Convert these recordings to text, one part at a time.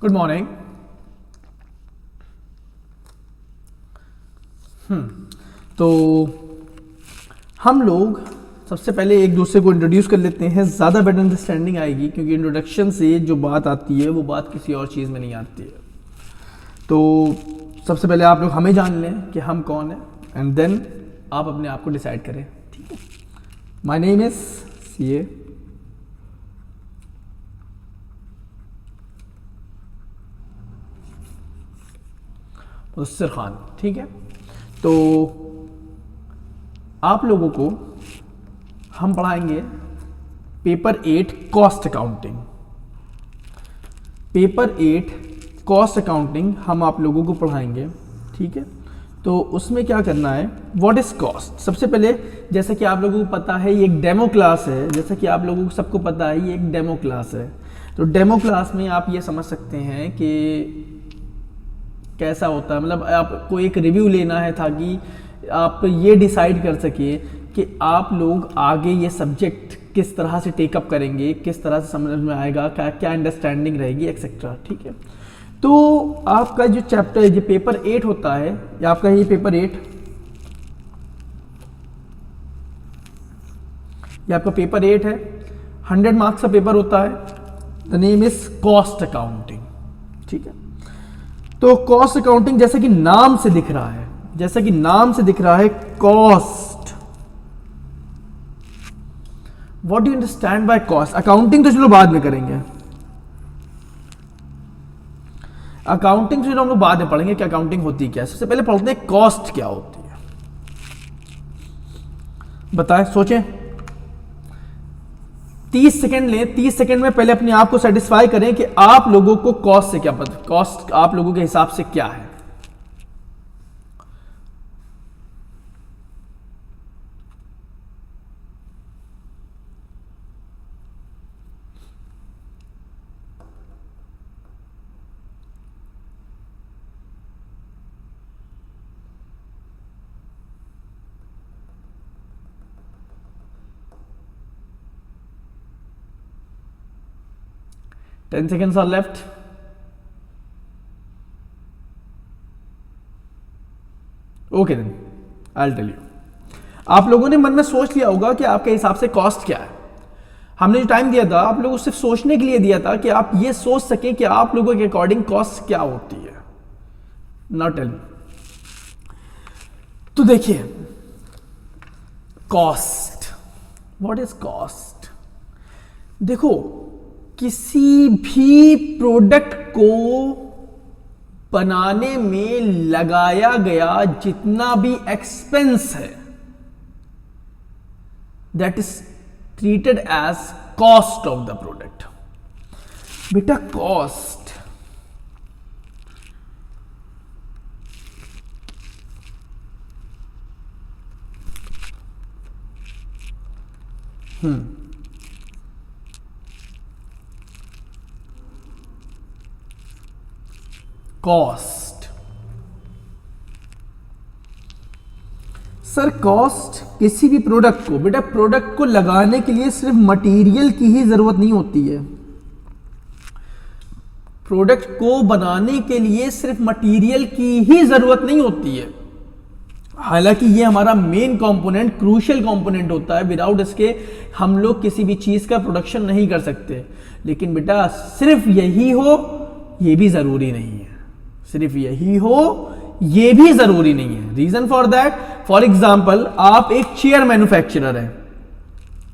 Good morning. तो हम लोग सबसे पहले एक दूसरे को इंट्रोड्यूस कर लेते हैं, ज़्यादा बेटर अंडरस्टैंडिंग आएगी, क्योंकि इंट्रोडक्शन से जो बात आती है वो बात किसी और चीज़ में नहीं आती है। तो सबसे पहले आप लोग हमें जान लें कि हम कौन हैं, एंड देन आप अपने आप को डिसाइड करें, ठीक है। My name is CA, Mudassir Khan, ठीक है। तो आप लोगों को हम पढ़ाएंगे paper 8 cost accounting. Paper 8 cost accounting हम आप लोगों को पढ़ाएंगे, ठीक है। तो उसमें क्या करना है, व्हाट इज कॉस्ट। सबसे पहले जैसा कि आप लोगों को पता है ये एक डेमो क्लास है, जैसा कि आप लोगों को सबको पता है ये एक डेमो क्लास है। तो डेमो क्लास में आप ये समझ सकते हैं कि कैसा होता है, मतलब आपको एक रिव्यू लेना है ताकि आप ये डिसाइड कर सके कि आप लोग आगे ये सब्जेक्ट किस तरह से टेकअप करेंगे, किस तरह से समझ में आएगा, क्या क्या अंडरस्टैंडिंग रहेगी एक्सेट्रा, ठीक है। तो आपका जो चैप्टर जो पेपर 8 होता है, या आपका ये पेपर 8, ये आपका पेपर 8 है, 100 मार्क्स का पेपर होता है। The name is cost accounting, ठीक है। तो कॉस्ट अकाउंटिंग जैसा कि नाम से दिख रहा है, जैसा कि नाम से दिख रहा है cost, what do you understand by cost. Accounting तो चलो बाद में करेंगे, अकाउंटिंग जो हम लोग बाद में पढ़ेंगे कि अकाउंटिंग होती क्या है। सबसे पहले पढ़ते हैं कॉस्ट क्या होती है। बताएं, सोचें, 30 सेकेंड लें। 30 सेकेंड में पहले अपने आप को सेटिस्फाई करें कि आप लोगों को कॉस्ट से क्या पता, कॉस्ट आप लोगों के हिसाब से क्या है। Ten seconds are left. Okay then, I'll tell you. आप लोगों ने मन में सोच लिया होगा कि आपके हिसाब से कॉस्ट क्या है। हमने जो टाइम दिया था आप लोगों को सिर्फ सोचने के लिए दिया था कि आप ये सोच सकें कि आप लोगों के अकॉर्डिंग कॉस्ट क्या होती है। Now tell me. तो देखिए, कॉस्ट, व्हाट इज कॉस्ट। देखो, किसी भी प्रोडक्ट को बनाने में लगाया गया जितना भी एक्सपेंस है, that is treated as cost of the product. बेटा कॉस्ट, कॉस्ट, सर कॉस्ट किसी भी प्रोडक्ट को, बेटा प्रोडक्ट को लगाने के लिए सिर्फ मटेरियल की ही जरूरत नहीं होती है। प्रोडक्ट को बनाने के लिए सिर्फ मटेरियल की ही जरूरत नहीं होती है। हालांकि ये हमारा मेन कंपोनेंट, क्रूशियल कंपोनेंट होता है, विदाउट इसके हम लोग किसी भी चीज का प्रोडक्शन नहीं कर सकते। लेकिन बेटा सिर्फ यही हो ये भी जरूरी नहीं है, सिर्फ यही हो ये भी जरूरी नहीं है। Reason for that, for example आप एक चेयर मैन्युफैक्चरर हैं,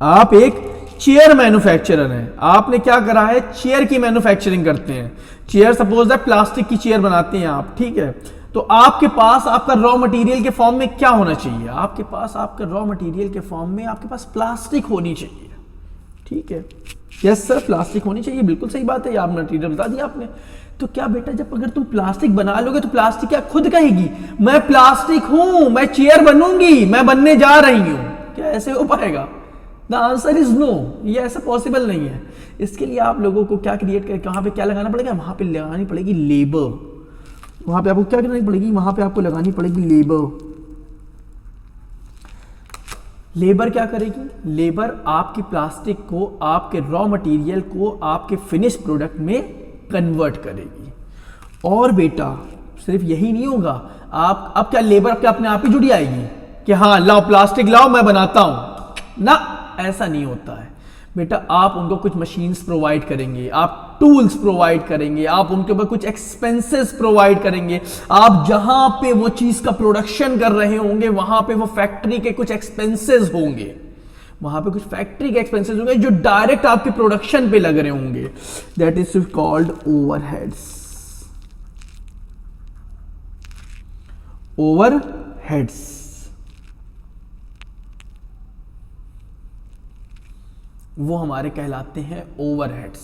आप एक चेयर मैन्युफैक्चरर हैं, आपने क्या करा है, चेयर की मैन्युफैक्चरिंग करते हैं। चेयर सपोज है प्लास्टिक की चेयर बनाते हैं आप, ठीक है। तो आपके पास आपका रॉ मटेरियल के फॉर्म में क्या होना चाहिए, आपके पास आपका रॉ मटेरियल के फॉर्म में आपके पास प्लास्टिक होनी चाहिए, ठीक है। यस सर, प्लास्टिक होनी चाहिए, बिल्कुल सही बात है, आप मटेरियल बता दिया आपने। तो क्या बेटा जब अगर तुम प्लास्टिक बना लोगे तो प्लास्टिक क्या खुद कहेगी मैं प्लास्टिक हूं, मैं चेयर बनूंगी, मैं बनने जा रही हूं, क्या ऐसे हो पाएगा? द आंसर इज नो, ये ऐसा पॉसिबल नहीं है। इसके लिए आप लोगों को क्या क्रिएट कर, कहां पे क्या लगाना पड़ेगा, वहां पे लगानी पड़ेगी लेबर। वहां पे आपको क्या करनी पड़ेगी, वहां पे आपको लगानी पड़ेगी लेबर। लेबर क्या करेगी, लेबर आपकी प्लास्टिक को, आपके रॉ मटेरियल को आपके फिनिश प्रोडक्ट में कन्वर्ट करेगी। और बेटा सिर्फ यही नहीं होगा, आप अब क्या लेबर क्या अपने आप ही जुड़ी आएगी कि हाँ लाओ प्लास्टिक लाओ मैं बनाता हूं ना, ऐसा नहीं होता है बेटा। आप उनको कुछ मशीन्स प्रोवाइड करेंगे, आप टूल्स प्रोवाइड करेंगे, आप उनके ऊपर कुछ एक्सपेंसेस प्रोवाइड करेंगे। आप जहां पे वो चीज का प्रोडक्शन कर रहे होंगे वहां पे वो फैक्ट्री के कुछ एक्सपेंसेस होंगे, वहां पे कुछ फैक्ट्री के एक्सपेंसेस होंगे जो डायरेक्ट आपके प्रोडक्शन पे लग रहे होंगे। That is called overheads. Overheads वो हमारे कहलाते हैं ओवरहेड्स।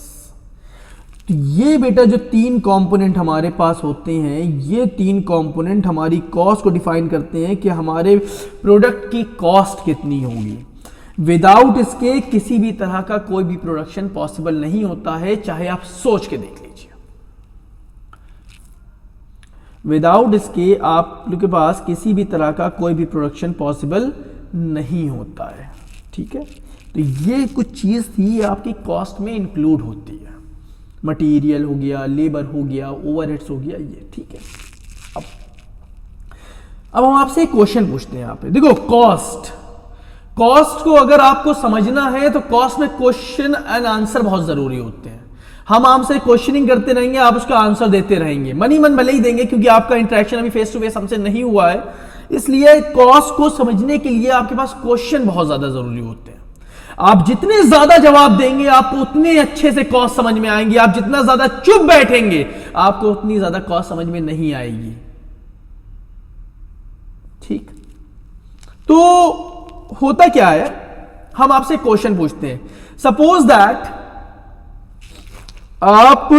तो ये बेटा जो तीन कंपोनेंट हमारे पास होते हैं, ये तीन कंपोनेंट हमारी कॉस्ट को डिफाइन करते हैं कि हमारे प्रोडक्ट की कॉस्ट कितनी होगी। विदाउट इसके किसी भी तरह का कोई भी प्रोडक्शन पॉसिबल नहीं होता है, चाहे आप सोच के देख लीजिए। विदाउट इसके आप लोग के पास किसी भी तरह का कोई भी प्रोडक्शन पॉसिबल नहीं होता है। ठीक है, तो ये कुछ चीज थी आपकी कॉस्ट में इंक्लूड होती है। मटेरियल हो गया, लेबर हो गया, ओवरहेड्स हो गया, ये ठीक है। अब हम आपसे एक क्वेश्चन पूछते हैं यहाँ पे। देखो कॉस्ट को अगर आपको समझना है तो कॉस्ट में क्वेश्चन एंड आंसर बहुत जरूरी होते हैं। हम आपसे क्वेश्चनिंग करते रहेंगे, आप उसका आंसर देते रहेंगे, मन ही मन भले ही देंगे क्योंकि आपका इंटरेक्शन अभी फेस टू फेस हमसे नहीं हुआ है। इसलिए कॉस्ट को समझने के लिए आपके पास क्वेश्चन बहुत ज्यादा जरूरी होते हैं। आप जितने ज्यादा जवाब देंगे आपको उतने अच्छे से कॉस्ट समझ में आएंगी। आप जितना ज्यादा चुप बैठेंगे आपको उतनी ज्यादा कॉस्ट समझ में नहीं आएगी। ठीक, तो होता क्या है, हम आपसे क्वेश्चन पूछते हैं। सपोज दैट आप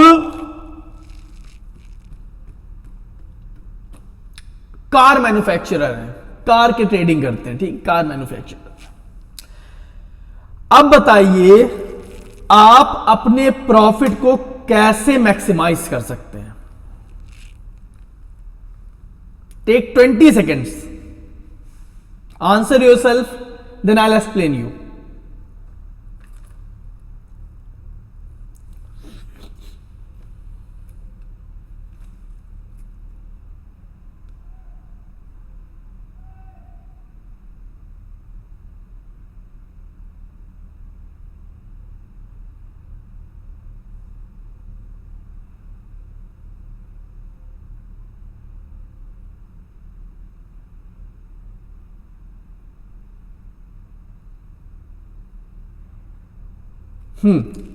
कार मैन्युफैक्चरर हैं, कार की ट्रेडिंग करते हैं। ठीक, कार मैन्युफैक्चरर। अब बताइए आप अपने प्रॉफिट को कैसे मैक्सिमाइज कर सकते हैं। Take 20 seconds, answer yourself, then I will explain you.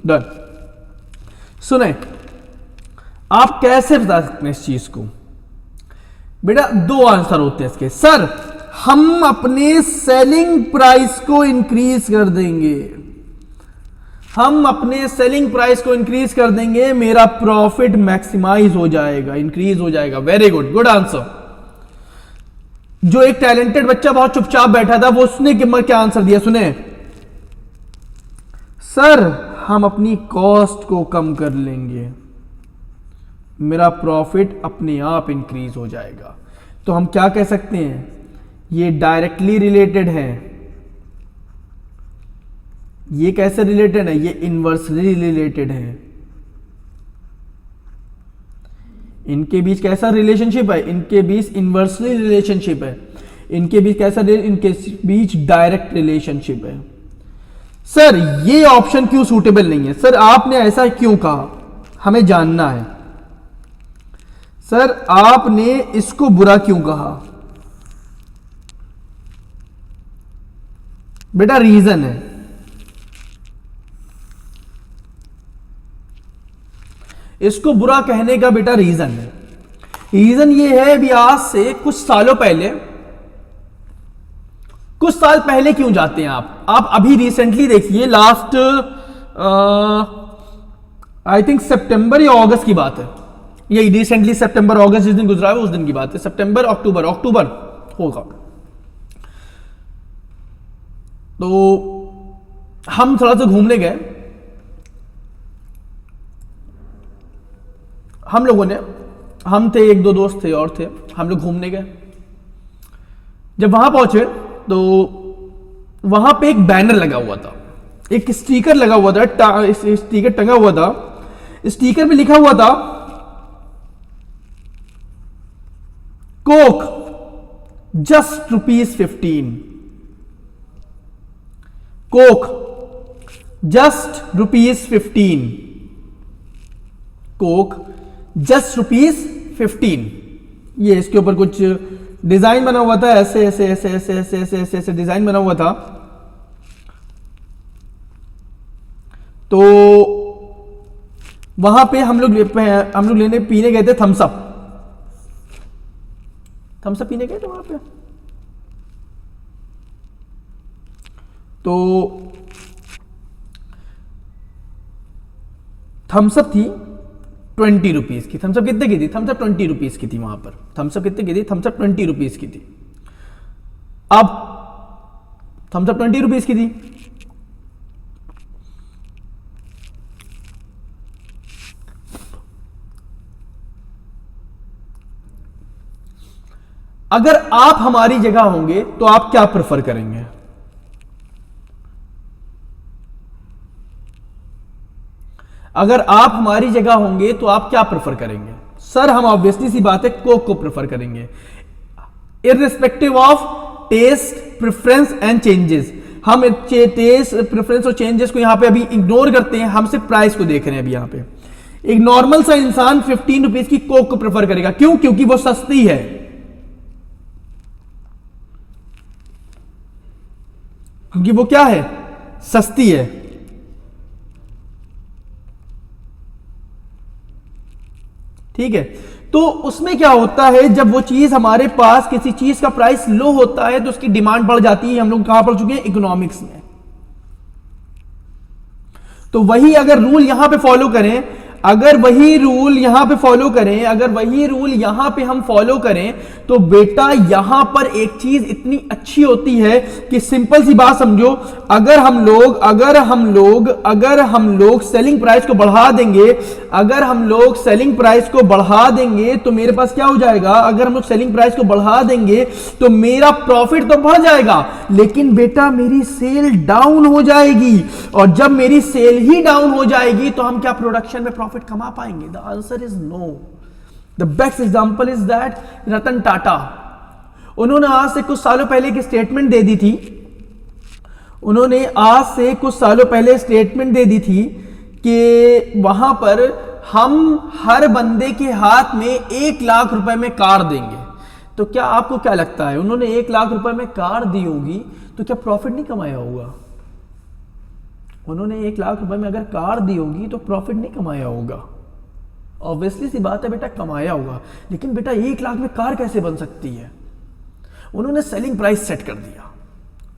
Done. सुने, आप कैसे बता सकते हैं इस चीज को? बेटा दो आंसर होते हैं इसके। सर हम अपने सेलिंग प्राइस को इंक्रीज कर देंगे, हम अपने सेलिंग प्राइस को इंक्रीज कर देंगे, मेरा प्रॉफिट मैक्सिमाइज हो जाएगा, इंक्रीज हो जाएगा। Very good, good answer. जो एक टैलेंटेड बच्चा बहुत चुपचाप बैठा था वो उसने क्या आंसर दिया? सुने, सर हम अपनी कॉस्ट को कम कर लेंगे, मेरा प्रॉफिट अपने आप इंक्रीज हो जाएगा। तो हम क्या कह सकते हैं, ये डायरेक्टली रिलेटेड है। ये कैसे रिलेटेड है? ये इनवर्सली रिलेटेड है। इनके बीच कैसा रिलेशनशिप है? इनके बीच इनवर्सली रिलेशनशिप है। इनके बीच कैसा? इनके बीच डायरेक्ट रिलेशनशिप है। सर ये ऑप्शन क्यों सूटेबल नहीं है? सर आपने ऐसा क्यों कहा, हमें जानना है। सर आपने इसको बुरा क्यों कहा? बेटा रीजन है। इसको बुरा कहने का बेटा रीजन है। रीजन ये है, अभी आज से कुछ सालों पहले, कुछ साल पहले क्यों जाते हैं आप अभी रिसेंटली देखिए, लास्ट आई थिंक सितंबर या अगस्त की बात है, ये रिसेंटली सितंबर अगस्त जिस दिन गुजरा है उस दिन की बात है। सितंबर अक्टूबर होगा। तो हम थोड़ा सा घूमने गए, हम लोगों ने, हम थे, एक दो दोस्त थे और थे, हम लोग घूमने गए। जब वहां पहुंचे तो वहां पे एक बैनर लगा हुआ था, एक स्टिकर लगा हुआ था, स्टिकर टंगा हुआ था। स्टिकर पे लिखा हुआ था Coke just ₹15। Coke just ₹15। Coke just ₹15। ये इसके ऊपर कुछ डिजाइन बना हुआ था, ऐसे ऐसे ऐसे ऐसे ऐसे ऐसे ऐसे ऐसे डिजाइन बना हुआ था। तो वहां पे हम लोग लेने पीने गए थे थम्स अप पीने गए थे वहां पे। तो थम्स अप थी ₹20 की। थम्स अप कितने की थी? थम्स अप ₹20 की थी। वहां पर थम्स अप कितने की थी? थम्स अप ₹20 की थी। अब थम्स अप ₹20 की थी। अगर आप हमारी जगह होंगे तो आप क्या प्रेफर करेंगे? अगर आप हमारी जगह होंगे तो आप क्या प्रेफर करेंगे? सर हम ऑब्वियसली सी बात है कोक को प्रेफर करेंगे, irrespective of test preference and changes. हम टेस्ट प्रेफरेंस और चेंजेस को यहां पे अभी इग्नोर करते हैं, हम सिर्फ प्राइस को देख रहे हैं अभी। यहां पे एक नॉर्मल सा इंसान ₹15 की कोक को प्रेफर करेगा। क्यों? क्योंकि वो सस्ती है। क्योंकि वो क्या है? सस्ती है। ठीक है, तो उसमें क्या होता है, जब वो चीज हमारे पास किसी चीज का प्राइस लो होता है तो उसकी डिमांड बढ़ जाती है। हम लोग कहां पढ़ चुके हैं? इकोनॉमिक्स में। तो वही अगर रूल यहां पे फॉलो करें, अगर वही रूल यहां पे फॉलो करें, अगर वही रूल यहां पे हम फॉलो करें तो बेटा यहां पर एक चीज इतनी अच्छी होती है कि सिंपल सी बात समझो, अगर हम लोग सेलिंग प्राइस को बढ़ा देंगे, अगर हम लोग सेलिंग प्राइस को बढ़ा देंगे तो मेरे पास क्या हो जाएगा? अगर हम लोग सेलिंग प्राइस को बढ़ा देंगे तो मेरा प्रॉफिट तो बढ़ जाएगा, लेकिन बेटा मेरी सेल डाउन हो जाएगी। और जब मेरी सेल ही डाउन हो जाएगी तो हम क्या प्रोडक्शन में प्रॉफिट कमा पाएंगे? The answer is no. The best example is that Ratan Tata. उन्होंने आज से कुछ सालों पहले की स्टेटमेंट दे दी थी। उन्होंने आज से कुछ सालों पहले स्टेटमेंट दे दी थी कि वहां पर हम हर बंदे के हाथ में 1 लाख रुपए में कार देंगे। तो क्या आपको क्या लगता है, उन्होंने 1 लाख रुपए में कार दी होगी तो क्या प्रॉफिट नहीं कमाया होगा? उन्होंने 1 लाख रुपए में अगर कार दी होगी तो प्रॉफिट नहीं कमाया होगा। ऑब्वियसली सी बात है बेटा, कमाया होगा। लेकिन बेटा 1 लाख में कार कैसे बन सकती है? उन्होंने सेलिंग प्राइस सेट कर दिया।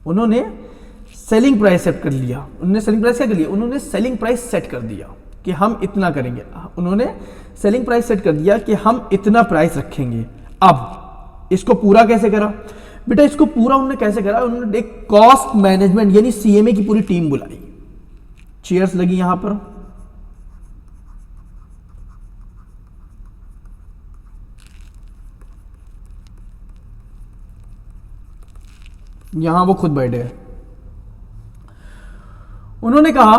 उन्होंने सेलिंग प्राइस सेट कर लिया। उन्होंने सेलिंग प्राइस क्या कर लिया? उन्होंने सेलिंग प्राइस सेट कर दिया कि हम इतना करेंगे। उन्होंने सेलिंग प्राइस सेट कर दिया कि हम इतना प्राइस रखेंगे। अब इसको पूरा कैसे करा बेटा? इसको पूरा उन्होंने कैसे करा? उन्होंने एक कॉस्ट मैनेजमेंट यानी सीएमए की पूरी टीम बुलाई। चेयर्स लगी यहां पर, यहां वो खुद बैठे। उन्होंने कहा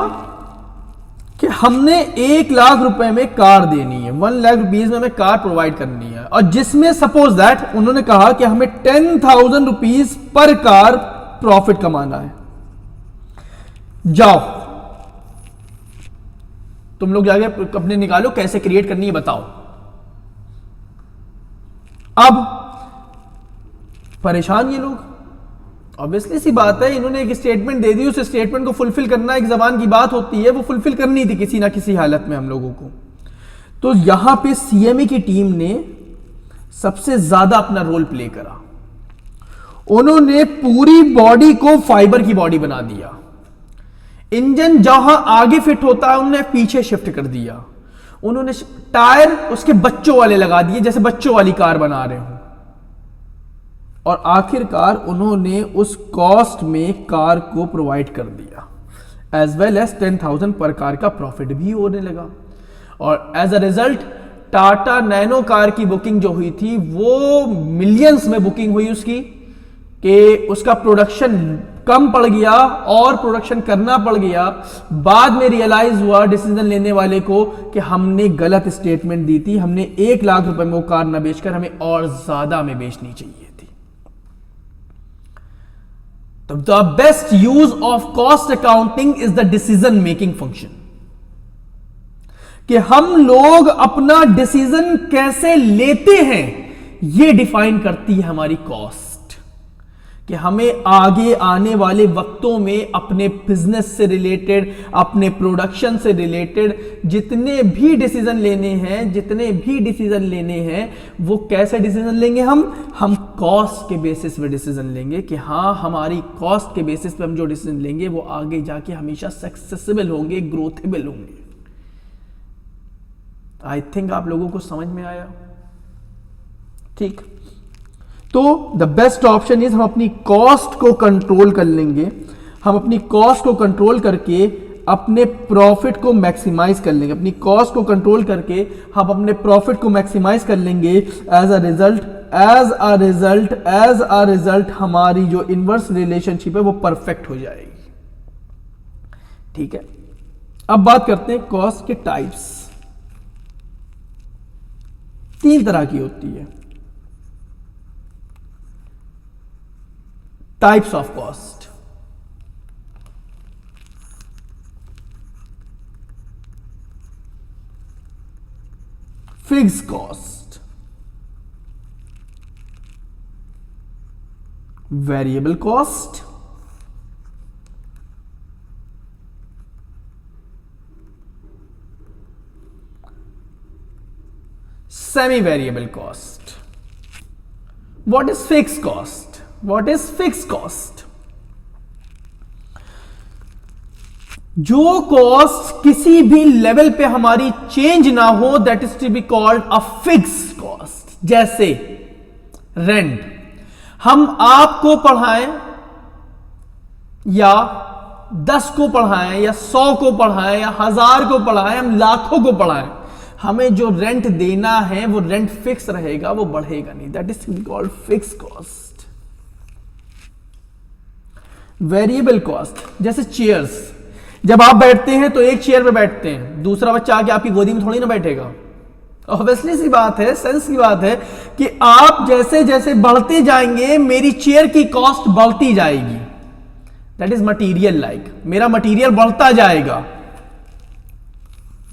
कि हमने 1 लाख रुपए में कार देनी है, 1 लाख रुपीज में हमें कार प्रोवाइड करनी है, और जिसमें सपोज दैट उन्होंने कहा कि हमें 10,000 रुपीज पर कार प्रॉफिट कमाना है। जाओ तुम लोग जाके अपने निकालो कैसे क्रिएट करनी है बताओ। अब परेशान ये लोग, ऑब्वियसली सी बात है, इन्होंने एक स्टेटमेंट दे दी, उस स्टेटमेंट को फुलफिल करना एक जबान की बात होती है, वो फुलफिल करनी थी किसी ना किसी हालत में हम लोगों को। तो यहां पे सीएमए की टीम ने सबसे ज्यादा अपना रोल प्ले करा। उन्होंने पूरी बॉडी को फाइबर की बॉडी बना दिया। इंजन जहां आगे फिट होता है उन्होंने पीछे शिफ्ट कर दिया। उन्होंने टायर उसके बच्चों वाले लगा दिए, जैसे बच्चों वाली कार बना रहे हो। और आखिरकार उन्होंने उस कॉस्ट में कार को प्रोवाइड कर दिया, एज वेल एज 10,000 पर कार का प्रॉफिट भी होने लगा। और as a result Tata Nano car की बुकिंग जो हुई थी वो मिलियंस में बुकिंग हुई उसकी, कि उसका प्रोडक्शन कम पड़ गया और प्रोडक्शन करना पड़ गया, बाद में रियलाइज हुआ डिसीजन लेने वाले को कि हमने गलत स्टेटमेंट दी थी, हमने 1 लाख रुपए में वो कार न बेचकर हमें और ज्यादा में बेचनी चाहिए थी। तो the best use of cost accounting is the decision making function, कि हम लोग अपना डिसीजन कैसे लेते हैं यह डिफाइन करती है हमारी कॉस्ट, कि हमें आगे आने वाले वक्तों में अपने बिजनेस से रिलेटेड, अपने प्रोडक्शन से रिलेटेड जितने भी डिसीजन लेने हैं वो कैसे डिसीजन लेंगे, हम कॉस्ट के बेसिस पे डिसीजन लेंगे, कि हाँ हमारी कॉस्ट के बेसिस पे हम जो डिसीजन लेंगे वो आगे जाके हमेशा सक्सेसिबल होंगे, ग्रोथेबल होंगे। आई थिंक आप लोगों को समझ में आया, ठीक। तो द बेस्ट ऑप्शन इज हम अपनी कॉस्ट को कंट्रोल कर लेंगे, हम अपनी कॉस्ट को कंट्रोल करके अपने प्रॉफिट को मैक्सिमाइज कर लेंगे, अपनी कॉस्ट को कंट्रोल करके हम अपने प्रॉफिट को मैक्सिमाइज कर लेंगे। एज अ रिजल्ट हमारी जो इनवर्स रिलेशनशिप है वो परफेक्ट हो जाएगी, ठीक है। अब बात करते हैं कॉस्ट के टाइप्स। 3 तरह की होती है types of cost. Fixed cost, variable cost, semi variable cost. What is fixed cost? What is fixed cost? जो कॉस्ट किसी भी लेवल पे हमारी चेंज ना हो, that is to be called a fixed cost. जैसे रेंट, हम आपको पढ़ाएं या 10 को पढ़ाएं या 100 को पढ़ाएं या 1000 को पढ़ाएं, हम लाखों को पढ़ाएं, हमें जो रेंट देना है वो रेंट फिक्स रहेगा, वो बढ़ेगा नहीं। That is to be called fixed cost. Variable cost, जैसे चेयर्स, जब आप बैठते हैं तो एक चेयर पे बैठते हैं, दूसरा बच्चा आके आपकी गोदी में थोड़ी ना बैठेगा। ऑब्वियसली सी बात है, सेंस की बात है कि आप जैसे जैसे बढ़ते जाएंगे मेरी चेयर की कॉस्ट बढ़ती जाएगी। दैट इज मटीरियल, लाइक मेरा मटीरियल बढ़ता जाएगा।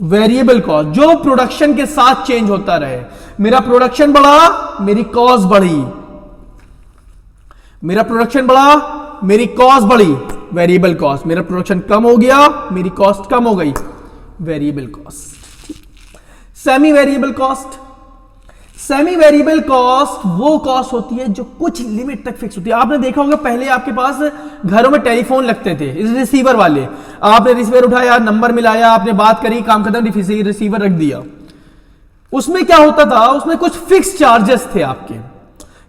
वेरिएबल कॉस्ट, जो प्रोडक्शन के साथ चेंज होता रहे, मेरा प्रोडक्शन बढ़ा मेरी कॉस्ट बढ़ी, मेरा प्रोडक्शन बढ़ा मेरी कॉस्ट बढ़ी, वेरिएबल कॉस्ट। मेरा प्रोडक्शन कम हो गया मेरी कॉस्ट कम हो गई, variable cost. Semi variable cost, semi variable cost वो कॉस्ट होती है जो कुछ लिमिट तक फिक्स होती है। आपने देखा होगा पहले आपके पास घरों में टेलीफोन लगते थे, रिसीवर वाले, आपने रिसीवर उठाया, नंबर मिलाया, आपने बात करी, काम खत्म, रिसीवर रख दिया। उसमें क्या होता था, उसमें कुछ फिक्स चार्जेस थे आपके,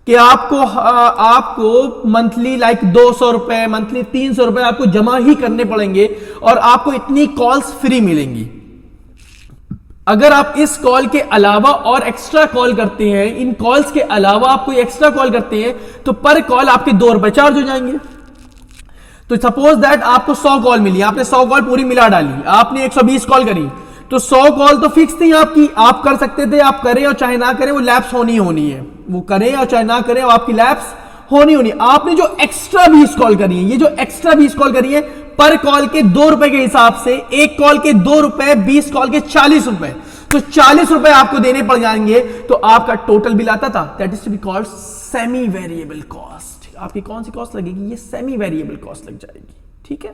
कि आपको मंथली लाइक 200 रुपए, मंथली 300 रुपए आपको जमा ही करने पड़ेंगे और आपको इतनी कॉल्स फ्री मिलेंगी। अगर आप इस कॉल के अलावा और एक्स्ट्रा कॉल करते हैं, इन कॉल्स के अलावा आप कोई एक्स्ट्रा कॉल करते हैं तो पर कॉल आपके 2 रुपए चार्ज हो जाएंगे। तो सपोज दैट आपको 100 कॉल मिली, आपने 100 कॉल पूरी मिला डाली, आपने 120 कॉल करी, तो 100 कॉल तो फिक्स थी आपकी, आप कर सकते थे, आप करें और चाहे ना करें वो लैप्स होनी है, वो करें और चाहे ना करें वो आपकी लैप्स होनी। आपने जो एक्स्ट्रा 20 कॉल करी है, ये जो एक्स्ट्रा 20 कॉल करी है, पर कॉल के 2 रुपए के हिसाब से, एक कॉल के 2 रुपए, 20 कॉल के 40 रुपए, तो 40 रुपए आपको देने पड़ जाएंगे, तो आपका टोटल बिल आता था। That is to be called semi variable cost. आपकी कौन सी कॉस्ट लगेगी, ये सेमी वेरिएबल कॉस्ट लग जाएगी, ठीक है।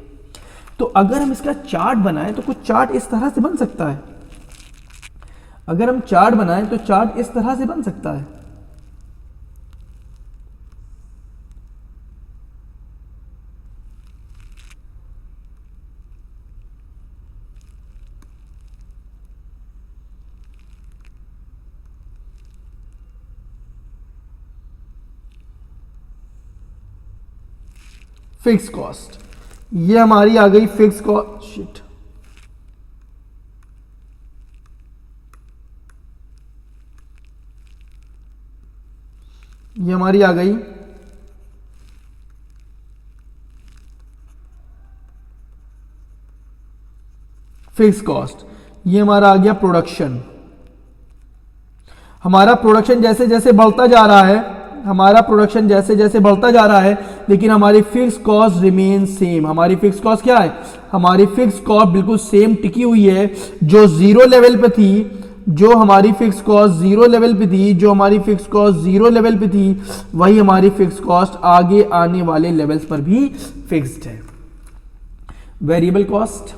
तो अगर हम इसका चार्ट बनाएं तो कुछ चार्ट इस तरह से बन सकता है, अगर हम चार्ट बनाएं तो चार्ट इस तरह से बन सकता है। फिक्स कॉस्ट, ये हमारी आ गई फिक्स कॉस्ट, शिट, ये हमारी आ गई फिक्स कॉस्ट। ये हमारा आ गया प्रोडक्शन। हमारा प्रोडक्शन जैसे जैसे बढ़ता जा रहा है, हमारा प्रोडक्शन जैसे जैसे बढ़ता जा रहा है, लेकिन हमारी फिक्स कॉस्ट रिमेन सेम। हमारी फिक्स कॉस्ट क्या है? हमारी फिक्स कॉस्ट बिल्कुल सेम टिकी हुई है, जो जीरो लेवल पे थी, जो हमारी फिक्स कॉस्ट जीरो लेवल पे थी, जो हमारी फिक्स कॉस्ट जीरो लेवल पे थी, वही हमारी फिक्स कॉस्ट आगे आने वाले लेवल्स पर भी फिक्स्ड है। Variable cost,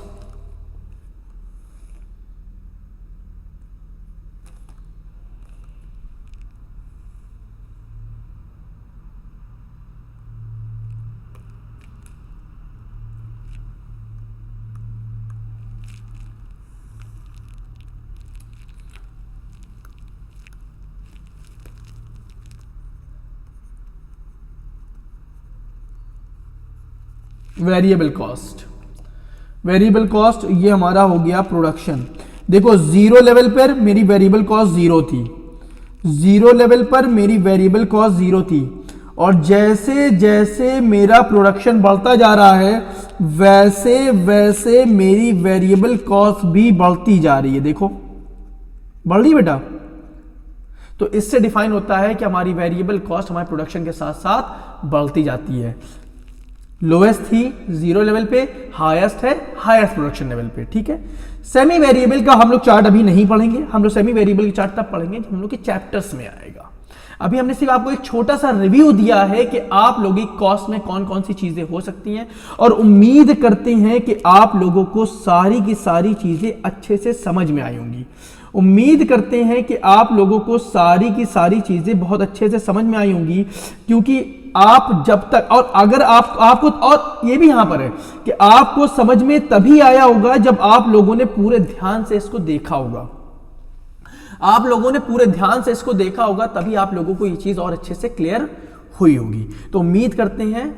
variable cost, variable cost ये हमारा हो गया प्रोडक्शन। देखो जीरो लेवल पर मेरी वेरिएबल कॉस्ट जीरो थी, जीरो लेवल पर मेरी वेरिएबल कॉस्ट जीरो थी, और जैसे जैसे मेरा प्रोडक्शन बढ़ता जा रहा है वैसे वैसे मेरी वेरिएबल कॉस्ट भी बढ़ती जा रही है। देखो बढ़ रही बेटा। तो इससे डिफाइन होता है कि हमारी वेरिएबल कॉस्ट हमारे प्रोडक्शन के साथ साथ बढ़ती जाती है। लोएस्ट थी जीरो लेवल पे, हाईएस्ट है हाईएस्ट प्रोडक्शन लेवल पे। ठीक है, सेमी वेरिएबल का हम लोग चार्ट अभी नहीं पढ़ेंगे, हम लोग सेमी वेरिएबल की चार्ट तब पढ़ेंगे जब हम लोग के चैप्टर्स में आएगा। अभी हमने सिर्फ आपको एक छोटा सा रिव्यू दिया है कि आप लोगों की कॉस्ट में कौन कौन सी चीजें हो सकती हैं, और उम्मीद करते हैं कि आप लोगों को सारी की सारी चीजें अच्छे से समझ में आई होंगी। उम्मीद करते हैं कि आप लोगों को सारी की सारी चीजें बहुत अच्छे से समझ में आई होंगी, क्योंकि आप जब तक, और अगर आपको, और ये भी यहां पर है कि आपको समझ में तभी आया होगा जब आप लोगों ने पूरे ध्यान से इसको देखा होगा। आप लोगों ने पूरे ध्यान से इसको देखा होगा, तभी आप लोगों को ये चीज और अच्छे से क्लियर हुई होगी। तो उम्मीद करते हैं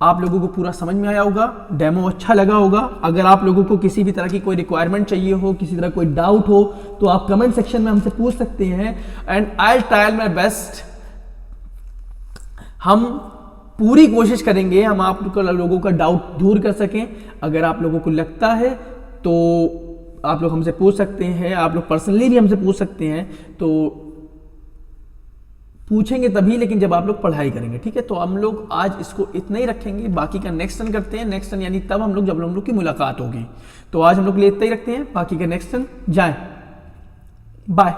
आप लोगों को पूरा समझ में आया होगा, डेमो अच्छा लगा होगा। अगर आप लोगों को किसी भी तरह की कोई रिक्वायरमेंट चाहिए हो, किसी तरह कोई डाउट हो, तो आप कमेंट सेक्शन में हमसे पूछ सकते हैं, and I try my best. हम पूरी कोशिश करेंगे हम आप लोगों का डाउट दूर कर सकें। अगर आप लोगों को लगता है तो आप लोग हमसे पूछ सकते हैं, आप लोग पर्सनली भी हमसे पूछ सकते हैं। तो पूछेंगे तभी, लेकिन जब आप लोग पढ़ाई करेंगे। ठीक है, तो हम लोग आज इसको इतना ही रखेंगे, बाकी का नेक्स्ट टर्न करते हैं। नेक्स्ट टर्न यानी तब हम लोग जब हम लोग की मुलाकात होगी। तो आज हम लोग के लिए इतना ही रखते हैं, बाकी का नेक्स्ट टर्न जाएं। बाय।